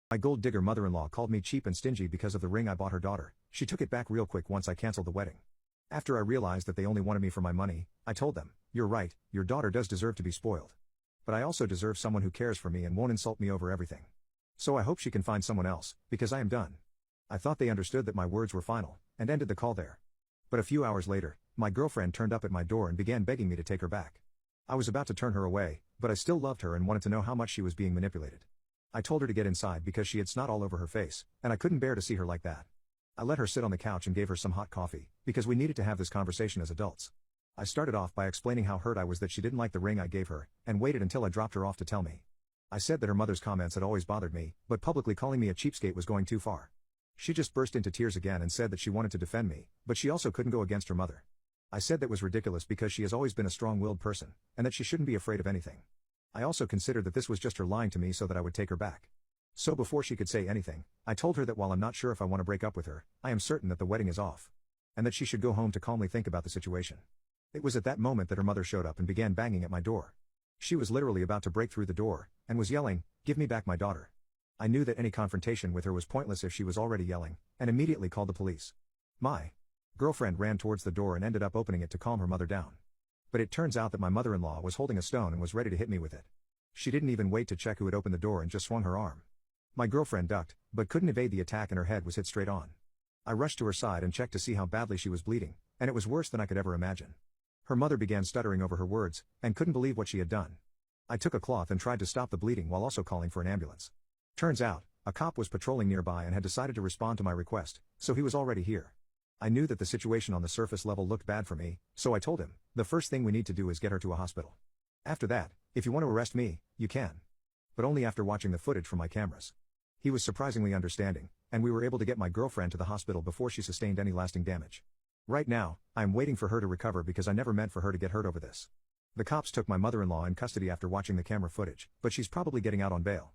My gold digger mother-in-law called me cheap and stingy because of the ring I bought her daughter. She took it back real quick once I canceled the wedding. After I realized that they only wanted me for my money, I told them, "You're right, your daughter does deserve to be spoiled. But I also deserve someone who cares for me and won't insult me over everything. So I hope she can find someone else, because I am done." I thought they understood that my words were final, and ended the call there. But a few hours later, my girlfriend turned up at my door and began begging me to take her back. I was about to turn her away, but I still loved her and wanted to know how much she was being manipulated. I told her to get inside because she had snot all over her face, and I couldn't bear to see her like that. I let her sit on the couch and gave her some hot coffee, because we needed to have this conversation as adults. I started off by explaining how hurt I was that she didn't like the ring I gave her, and waited until I dropped her off to tell me. I said that her mother's comments had always bothered me, but publicly calling me a cheapskate was going too far. She just burst into tears again and said that she wanted to defend me, but she also couldn't go against her mother. I said that was ridiculous because she has always been a strong-willed person, and that she shouldn't be afraid of anything. I also considered that this was just her lying to me so that I would take her back. So before she could say anything, I told her that while I'm not sure if I want to break up with her, I am certain that the wedding is off. And that she should go home to calmly think about the situation. It was at that moment that her mother showed up and began banging at my door. She was literally about to break through the door, and was yelling, "Give me back my daughter." I knew that any confrontation with her was pointless if she was already yelling, and immediately called the police. My girlfriend ran towards the door and ended up opening it to calm her mother down. But it turns out that my mother-in-law was holding a stone and was ready to hit me with it. She didn't even wait to check who had opened the door and just swung her arm. My girlfriend ducked, but couldn't evade the attack and her head was hit straight on. I rushed to her side and checked to see how badly she was bleeding, and it was worse than I could ever imagine. Her mother began stuttering over her words, and couldn't believe what she had done. I took a cloth and tried to stop the bleeding while also calling for an ambulance. Turns out, a cop was patrolling nearby and had decided to respond to my request, so he was already here. I knew that the situation on the surface level looked bad for me, so I told him, "The first thing we need to do is get her to a hospital. After that, if you want to arrest me, you can. But only after watching the footage from my cameras." He was surprisingly understanding, and we were able to get my girlfriend to the hospital before she sustained any lasting damage. Right now, I am waiting for her to recover because I never meant for her to get hurt over this. The cops took my mother-in-law in custody after watching the camera footage, but she's probably getting out on bail.